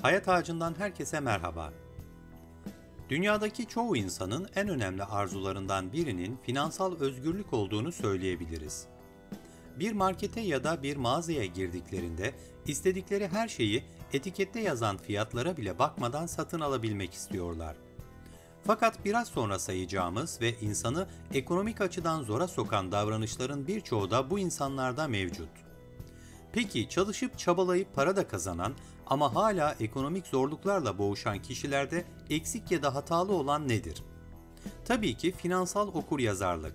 Hayat Ağacı'ndan herkese merhaba. Dünyadaki çoğu insanın en önemli arzularından birinin finansal özgürlük olduğunu söyleyebiliriz. Bir markete ya da bir mağazaya girdiklerinde istedikleri her şeyi etikette yazan fiyatlara bile bakmadan satın alabilmek istiyorlar. Fakat biraz sonra sayacağımız ve insanı ekonomik açıdan zora sokan davranışların birçoğu da bu insanlarda mevcut. Peki çalışıp çabalayıp para da kazanan ama hala ekonomik zorluklarla boğuşan kişilerde eksik ya da hatalı olan nedir? Tabii ki finansal okuryazarlık.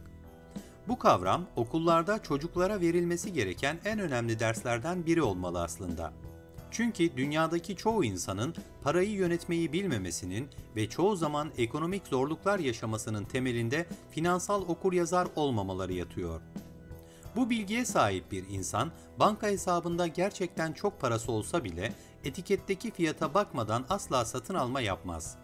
Bu kavram okullarda çocuklara verilmesi gereken en önemli derslerden biri olmalı aslında. Çünkü dünyadaki çoğu insanın parayı yönetmeyi bilmemesinin ve çoğu zaman ekonomik zorluklar yaşamasının temelinde finansal okuryazar olmamaları yatıyor. Bu bilgiye sahip bir insan, banka hesabında gerçekten çok parası olsa bile etiketteki fiyata bakmadan asla satın alma yapmaz.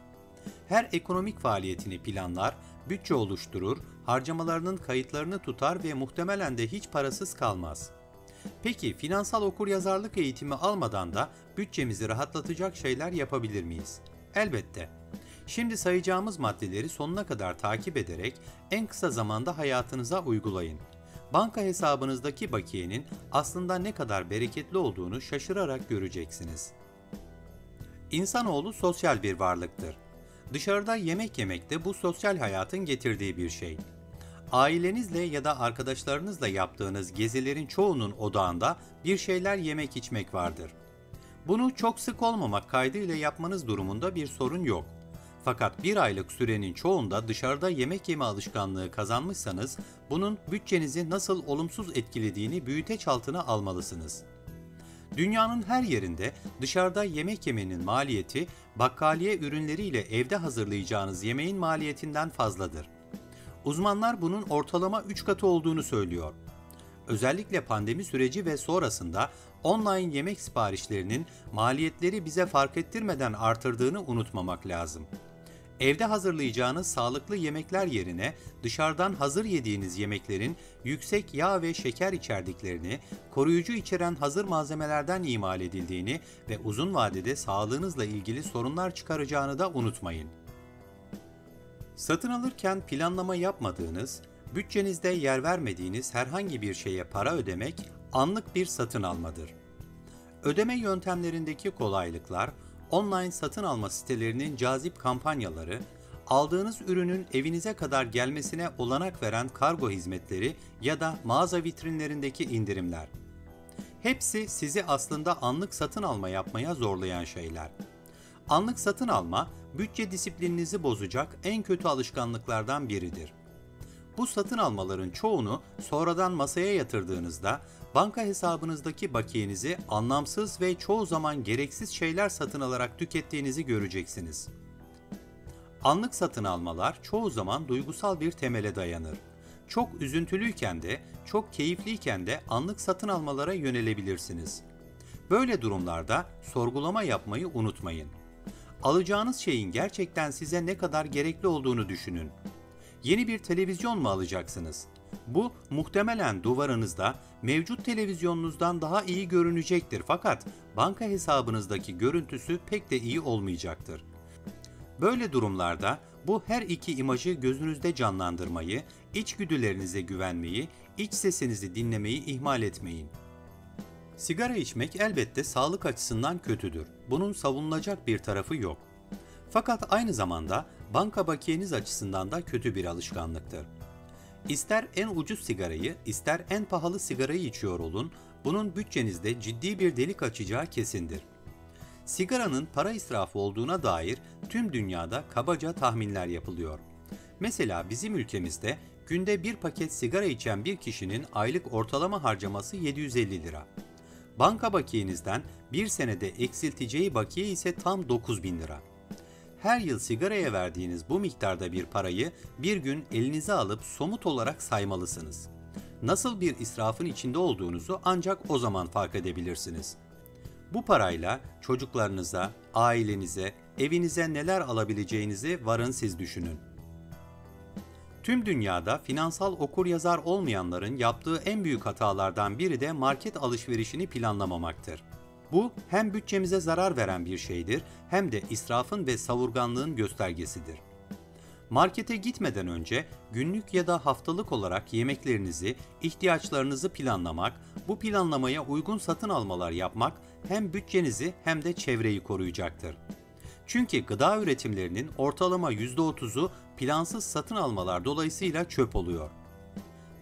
Her ekonomik faaliyetini planlar, bütçe oluşturur, harcamalarının kayıtlarını tutar ve muhtemelen de hiç parasız kalmaz. Peki finansal okuryazarlık eğitimi almadan da bütçemizi rahatlatacak şeyler yapabilir miyiz? Elbette. Şimdi sayacağımız maddeleri sonuna kadar takip ederek en kısa zamanda hayatınıza uygulayın. Banka hesabınızdaki bakiyenin aslında ne kadar bereketli olduğunu şaşırarak göreceksiniz. İnsanoğlu sosyal bir varlıktır. Dışarıda yemek yemek de bu sosyal hayatın getirdiği bir şey. Ailenizle ya da arkadaşlarınızla yaptığınız gezilerin çoğunun odağında bir şeyler yemek içmek vardır. Bunu çok sık olmamak kaydıyla yapmanız durumunda bir sorun yok. Fakat bir aylık sürenin çoğunda dışarıda yemek yeme alışkanlığı kazanmışsanız, bunun bütçenizi nasıl olumsuz etkilediğini büyüteç altına almalısınız. Dünyanın her yerinde dışarıda yemek yemenin maliyeti, bakkaliye ürünleriyle evde hazırlayacağınız yemeğin maliyetinden fazladır. Uzmanlar bunun ortalama 3 katı olduğunu söylüyor. Özellikle pandemi süreci ve sonrasında online yemek siparişlerinin maliyetleri bize fark ettirmeden artırdığını unutmamak lazım. Evde hazırlayacağınız sağlıklı yemekler yerine dışarıdan hazır yediğiniz yemeklerin yüksek yağ ve şeker içerdiklerini, koruyucu içeren hazır malzemelerden imal edildiğini ve uzun vadede sağlığınızla ilgili sorunlar çıkaracağını da unutmayın. Satın alırken planlama yapmadığınız, bütçenizde yer vermediğiniz herhangi bir şeye para ödemek anlık bir satın almadır. Ödeme yöntemlerindeki kolaylıklar, online satın alma sitelerinin cazip kampanyaları, aldığınız ürünün evinize kadar gelmesine olanak veren kargo hizmetleri ya da mağaza vitrinlerindeki indirimler. Hepsi sizi aslında anlık satın alma yapmaya zorlayan şeyler. Anlık satın alma, bütçe disiplininizi bozacak en kötü alışkanlıklardan biridir. Bu satın almaların çoğunu sonradan masaya yatırdığınızda banka hesabınızdaki bakiyenizi anlamsız ve çoğu zaman gereksiz şeyler satın alarak tükettiğinizi göreceksiniz. Anlık satın almalar çoğu zaman duygusal bir temele dayanır. Çok üzüntülüyken de, çok keyifliyken de anlık satın almalara yönelebilirsiniz. Böyle durumlarda sorgulama yapmayı unutmayın. Alacağınız şeyin gerçekten size ne kadar gerekli olduğunu düşünün. Yeni bir televizyon mu alacaksınız? Bu muhtemelen duvarınızda mevcut televizyonunuzdan daha iyi görünecektir, fakat banka hesabınızdaki görüntüsü pek de iyi olmayacaktır. Böyle durumlarda bu her iki imajı gözünüzde canlandırmayı, içgüdülerinize güvenmeyi, iç sesinizi dinlemeyi ihmal etmeyin. Sigara içmek elbette sağlık açısından kötüdür. Bunun savunulacak bir tarafı yok. Fakat aynı zamanda banka bakiyeniz açısından da kötü bir alışkanlıktır. İster en ucuz sigarayı, ister en pahalı sigarayı içiyor olun, bunun bütçenizde ciddi bir delik açacağı kesindir. Sigaranın para israfı olduğuna dair tüm dünyada kabaca tahminler yapılıyor. Mesela bizim ülkemizde günde bir paket sigara içen bir kişinin aylık ortalama harcaması 750 lira. Banka bakiyenizden bir senede eksilteceği bakiye ise tam 9.000 lira. Her yıl sigaraya verdiğiniz bu miktarda bir parayı bir gün elinize alıp somut olarak saymalısınız. Nasıl bir israfın içinde olduğunuzu ancak o zaman fark edebilirsiniz. Bu parayla çocuklarınıza, ailenize, evinize neler alabileceğinizi varın siz düşünün. Tüm dünyada finansal okuryazar olmayanların yaptığı en büyük hatalardan biri de market alışverişini planlamamaktır. Bu hem bütçemize zarar veren bir şeydir hem de israfın ve savurganlığın göstergesidir. Markete gitmeden önce günlük ya da haftalık olarak yemeklerinizi, ihtiyaçlarınızı planlamak, bu planlamaya uygun satın almalar yapmak hem bütçenizi hem de çevreyi koruyacaktır. Çünkü gıda üretimlerinin ortalama %30'u plansız satın almalar dolayısıyla çöp oluyor.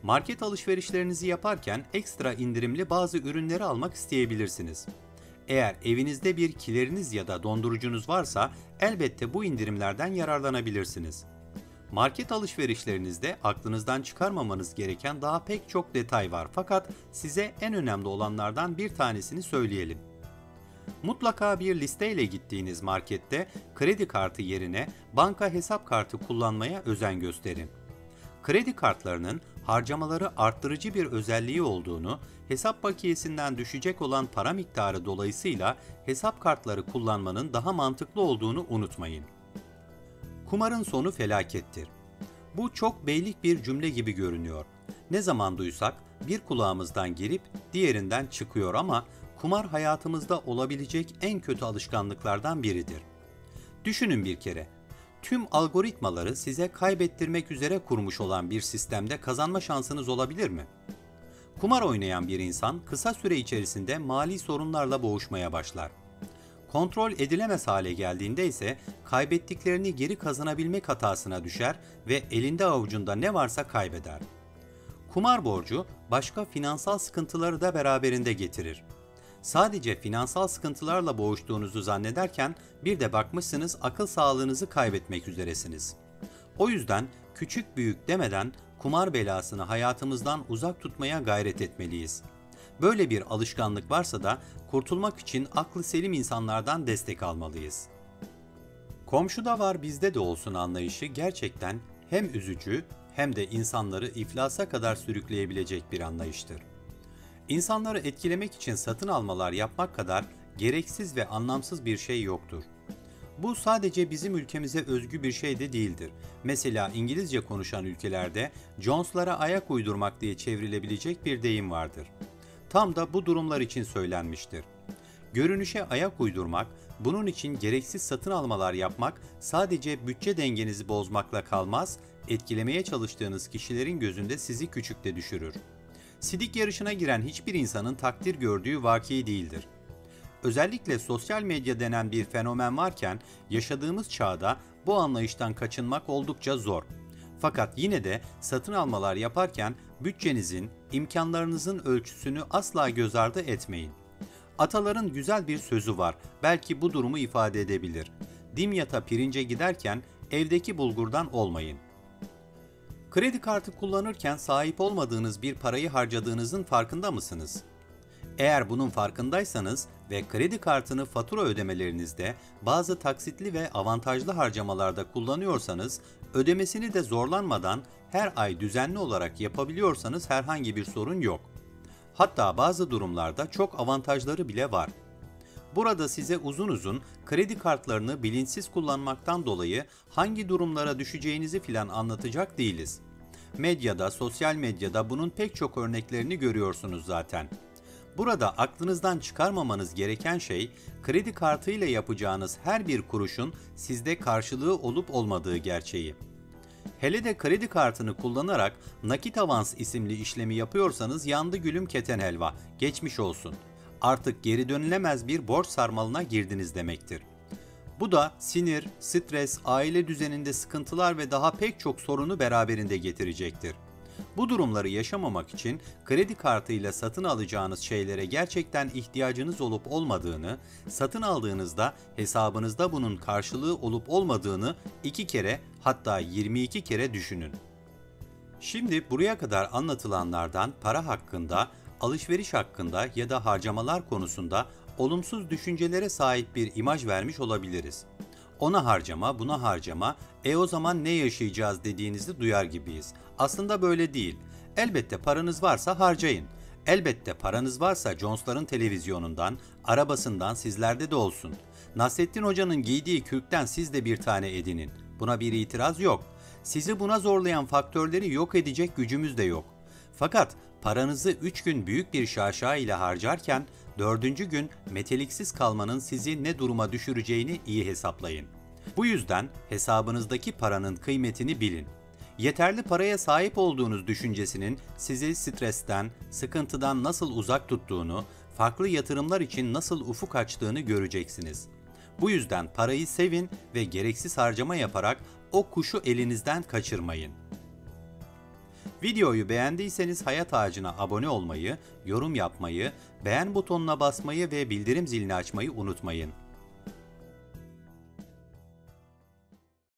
Market alışverişlerinizi yaparken ekstra indirimli bazı ürünleri almak isteyebilirsiniz. Eğer evinizde bir kileriniz ya da dondurucunuz varsa elbette bu indirimlerden yararlanabilirsiniz. Market alışverişlerinizde aklınızdan çıkarmamanız gereken daha pek çok detay var, fakat size en önemli olanlardan bir tanesini söyleyelim. Mutlaka bir listeyle gittiğiniz markette kredi kartı yerine banka hesap kartı kullanmaya özen gösterin. Kredi kartlarının harcamaları arttırıcı bir özelliği olduğunu, hesap bakiyesinden düşecek olan para miktarı dolayısıyla hesap kartları kullanmanın daha mantıklı olduğunu unutmayın. Kumarın sonu felakettir. Bu çok beylik bir cümle gibi görünüyor. Ne zaman duysak bir kulağımızdan girip diğerinden çıkıyor ama kumar hayatımızda olabilecek en kötü alışkanlıklardan biridir. Düşünün bir kere. Tüm algoritmaları size kaybettirmek üzere kurmuş olan bir sistemde kazanma şansınız olabilir mi? Kumar oynayan bir insan kısa süre içerisinde mali sorunlarla boğuşmaya başlar. Kontrol edilemez hale geldiğinde ise kaybettiklerini geri kazanabilmek hatasına düşer ve elinde avucunda ne varsa kaybeder. Kumar borcu başka finansal sıkıntıları da beraberinde getirir. Sadece finansal sıkıntılarla boğuştuğunuzu zannederken bir de bakmışsınız akıl sağlığınızı kaybetmek üzeresiniz. O yüzden küçük büyük demeden kumar belasını hayatımızdan uzak tutmaya gayret etmeliyiz. Böyle bir alışkanlık varsa da kurtulmak için aklı selim insanlardan destek almalıyız. Komşuda var bizde de olsun anlayışı gerçekten hem üzücü hem de insanları iflasa kadar sürükleyebilecek bir anlayıştır. İnsanları etkilemek için satın almalar yapmak kadar gereksiz ve anlamsız bir şey yoktur. Bu sadece bizim ülkemize özgü bir şey de değildir. Mesela İngilizce konuşan ülkelerde Jones'lara ayak uydurmak diye çevrilebilecek bir deyim vardır. Tam da bu durumlar için söylenmiştir. Görünüşe ayak uydurmak, bunun için gereksiz satın almalar yapmak sadece bütçe dengenizi bozmakla kalmaz, etkilemeye çalıştığınız kişilerin gözünde sizi küçükte düşürür. Sidik yarışına giren hiçbir insanın takdir gördüğü vaki değildir. Özellikle sosyal medya denen bir fenomen varken yaşadığımız çağda bu anlayıştan kaçınmak oldukça zor. Fakat yine de satın almalar yaparken bütçenizin, imkanlarınızın ölçüsünü asla göz ardı etmeyin. Ataların güzel bir sözü var, belki bu durumu ifade edebilir. Dimyat'a pirince giderken evdeki bulgurdan olmayın. Kredi kartı kullanırken sahip olmadığınız bir parayı harcadığınızın farkında mısınız? Eğer bunun farkındaysanız ve kredi kartını fatura ödemelerinizde bazı taksitli ve avantajlı harcamalarda kullanıyorsanız, ödemesini de zorlanmadan her ay düzenli olarak yapabiliyorsanız herhangi bir sorun yok. Hatta bazı durumlarda çok avantajları bile var. Burada size uzun uzun kredi kartlarını bilinçsiz kullanmaktan dolayı hangi durumlara düşeceğinizi filan anlatacak değiliz. Medyada, sosyal medyada bunun pek çok örneklerini görüyorsunuz zaten. Burada aklınızdan çıkarmamanız gereken şey, kredi kartıyla yapacağınız her bir kuruşun sizde karşılığı olup olmadığı gerçeği. Hele de kredi kartını kullanarak nakit avans isimli işlemi yapıyorsanız yandı gülüm keten helva, geçmiş olsun. Artık geri dönülemez bir borç sarmalına girdiniz demektir. Bu da sinir, stres, aile düzeninde sıkıntılar ve daha pek çok sorunu beraberinde getirecektir. Bu durumları yaşamamak için kredi kartıyla satın alacağınız şeylere gerçekten ihtiyacınız olup olmadığını, satın aldığınızda hesabınızda bunun karşılığı olup olmadığını 2 kere hatta 22 kere düşünün. Şimdi buraya kadar anlatılanlardan para hakkında, alışveriş hakkında ya da harcamalar konusunda olumsuz düşüncelere sahip bir imaj vermiş olabiliriz. Ona harcama, buna harcama, o zaman ne yaşayacağız dediğinizi duyar gibiyiz. Aslında böyle değil. Elbette paranız varsa harcayın. Elbette paranız varsa Jones'ların televizyonundan, arabasından sizlerde de olsun. Nasrettin Hoca'nın giydiği kürkten siz de bir tane edinin. Buna bir itiraz yok. Sizi buna zorlayan faktörleri yok edecek gücümüz de yok. Fakat paranızı 3 gün büyük bir şaşa ile harcarken Dördüncü gün meteliksiz kalmanın sizi ne duruma düşüreceğini iyi hesaplayın. Bu yüzden hesabınızdaki paranın kıymetini bilin. Yeterli paraya sahip olduğunuz düşüncesinin sizi stresten, sıkıntıdan nasıl uzak tuttuğunu, farklı yatırımlar için nasıl ufuk açtığını göreceksiniz. Bu yüzden parayı sevin ve gereksiz harcama yaparak o kuşu elinizden kaçırmayın. Videoyu beğendiyseniz Hayat Ağacı'na abone olmayı, yorum yapmayı, beğen butonuna basmayı ve bildirim zilini açmayı unutmayın.